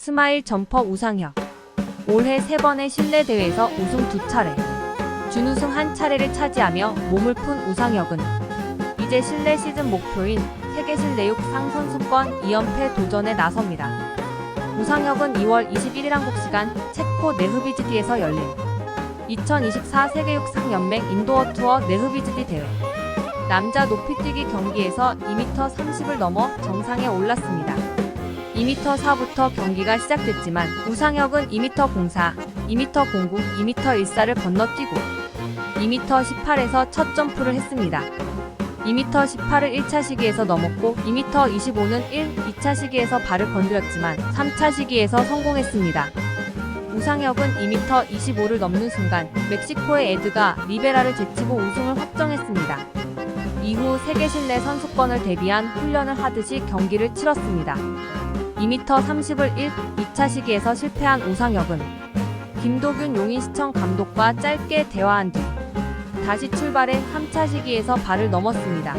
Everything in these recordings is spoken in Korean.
스마일 점퍼 우상혁. 올해 3번의 실내 대회에서 우승 2차례, 준우승 1차례를 차지하며 몸을 푼 우상혁은 이제 실내 시즌 목표인 세계 실내육 상선수권 2연패 도전에 나섭니다. 우상혁은 2월 21일 한국 시간 체코 네흐비즈디에서 열린 2024 세계육상연맹 인도어 투어 네흐비즈디 대회 남자 높이뛰기 경기에서 2m 30을 넘어 정상에 올랐습니다. 2m 4부터 경기가 시작됐지만 우상혁은 2m 04, 2m 09, 2m 14를 건너뛰고 2m 18에서 첫 점프를 했습니다. 2m 18을 1차 시기에서 넘었고 2m 25는 2차 시기에서 발을 건드렸지만 3차 시기에서 성공했습니다. 우상혁은 2m 25를 넘는 순간 멕시코의 에드가 리베라를 제치고 우승을 확정했습니다. 이후 세계 실내 선수권을 대비한 훈련을 하듯이 경기를 치렀습니다. 2m 30을 2차 시기에서 실패한 우상혁은 김도균 용인시청 감독과 짧게 대화한 뒤 다시 출발해 3차 시기에서 발을 넘었습니다.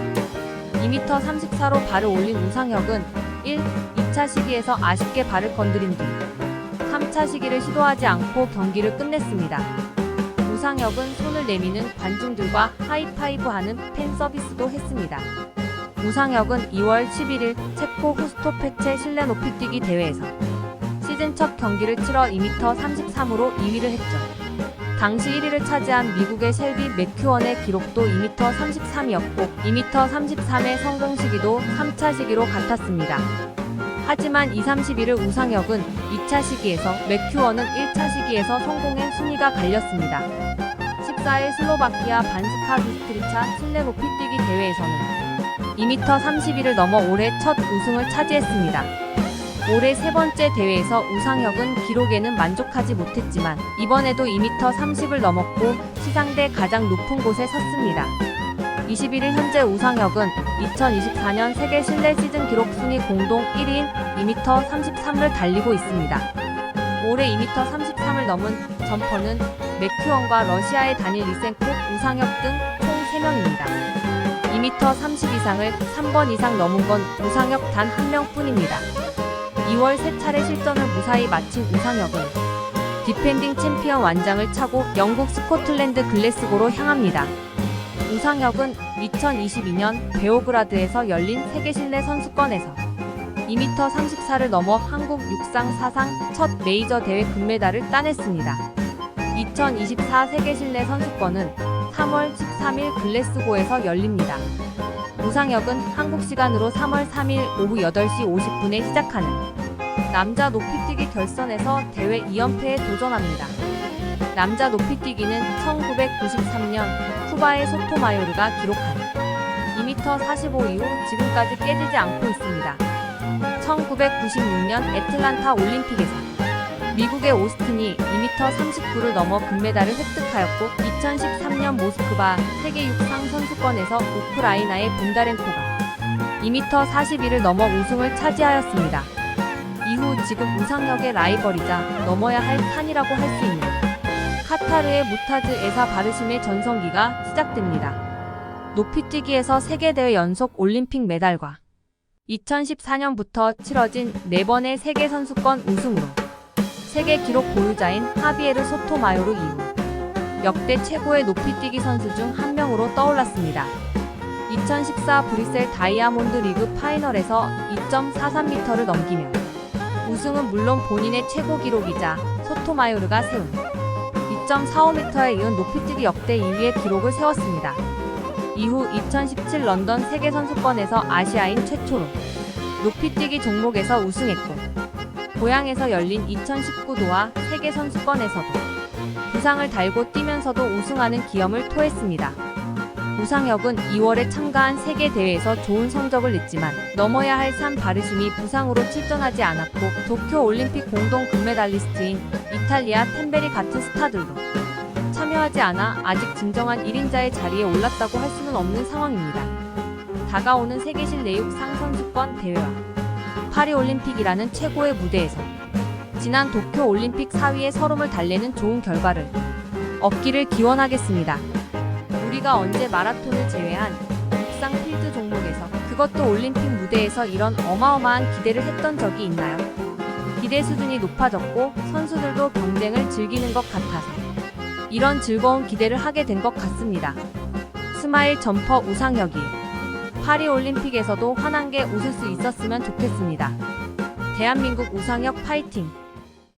2m 34로 발을 올린 우상혁은 2차 시기에서 아쉽게 발을 건드린 뒤 3차 시기를 시도하지 않고 경기를 끝냈습니다. 우상혁은 손을 내미는 관중들과 하이파이브하는 팬 서비스도 했습니다. 우상혁은 2월 11일 체코 후스토페체 실내 높이뛰기 대회에서 시즌 첫 경기를 치러 2m 33으로 2위를 했죠. 당시 1위를 차지한 미국의 셸비 맥큐언의 기록도 2m 33이었고 2m 33의 성공 시기도 3차 시기로 같았습니다. 하지만 2.31을 우상혁은 2차 시기에서 맥큐언은 1차 시기에서 성공해 순위가 갈렸습니다. 14일 슬로바키아 반스카 비스트리차 실내 높이뛰기 대회에서는 2m 31을 넘어 올해 첫 우승을 차지했습니다. 올해 3번째 대회에서 우상혁은 기록에는 만족하지 못했지만 이번에도 2m 30을 넘었고 시상대 가장 높은 곳에 섰습니다. 21일 현재 우상혁은 2024년 세계 실내 시즌 기록 순위 공동 1위인 2m 33을 달리고 있습니다. 올해 2m 33을 넘은 점퍼는 맥큐언과 러시아의 다닐 리센코, 우상혁 등 총 3명입니다. 2m 30 이상을 3번 이상 넘은 건 우상혁 단 1명뿐입니다. 2월 3차례 실전을 무사히 마친 우상혁은 디펜딩 챔피언 완장을 차고 영국 스코틀랜드 글래스고로 향합니다. 우상혁은 2022년 베오그라드에서 열린 세계 실내 선수권에서 2m 34를 넘어 한국 육상 사상 첫 메이저 대회 금메달을 따냈습니다. 2024 세계 실내 선수권은 3월 13일 글래스고에서 열립니다. 우상혁은 한국 시간으로 3월 3일 오후 8시 50분에 시작하는 남자 높이뛰기 결선에서 대회 2연패에 도전합니다. 남자 높이뛰기는 1993년 쿠바의 소토마요르가 기록한 2m 45 이후 지금까지 깨지지 않고 있습니다. 1996년 애틀란타 올림픽에서 미국의 오스틴이 2m 39를 넘어 금메달을 획득하였고 2013년 모스크바 세계 육상 선수권에서 우크라이나의 본다렌코가 2m 41을 넘어 우승을 차지하였습니다. 이후 지금 우상혁의 라이벌이자 넘어야 할 칸이라고 할 수 있는 카타르의 무타즈 에사 바르심의 전성기가 시작됩니다. 높이뛰기에서 세계대회 연속 올림픽 메달과 2014년부터 치러진 4번의 세계선수권 우승으로 세계 기록 보유자인 하비에르 소토마요르 이후 역대 최고의 높이뛰기 선수 중 한 명으로 떠올랐습니다. 2014 브뤼셀 다이아몬드 리그 파이널에서 2.43m를 넘기며 우승은 물론 본인의 최고 기록이자 소토마요르가 세운 2.45m에 이은 높이뛰기 역대 2위의 기록을 세웠습니다. 이후 2017 런던 세계선수권에서 아시아인 최초로 높이뛰기 종목에서 우승했고 고향에서 열린 2019 도하 세계선수권에서도 부상을 달고 뛰면서도 우승하는 기염을 토했습니다. 우상혁은 2월에 참가한 세계대회에서 좋은 성적을 냈지만 넘어야 할 산 바르심이 부상으로 출전하지 않았고 도쿄 올림픽 공동 금메달리스트인 이탈리아 템베리 같은 스타들도 참여하지 않아 아직 진정한 1인자의 자리에 올랐다고 할 수는 없는 상황입니다. 다가오는 세계 실내육 상선수권 대회와 파리올림픽이라는 최고의 무대에서 지난 도쿄 올림픽 4위의 서름을 달래는 좋은 결과를 얻기를 기원하겠습니다. 우리가 언제 마라톤을 제외한 육상 필드 종목에서 그것도 올림픽 무대에서 이런 어마어마한 기대를 했던 적이 있나요? 기대 수준이 높아졌고 선수들도 경쟁을 즐기는 것 같아서 이런 즐거운 기대를 하게 된 것 같습니다. 스마일 점퍼 우상혁이 파리올림픽에서도 환한 게 웃을 수 있었으면 좋겠습니다. 대한민국 우상혁 파이팅!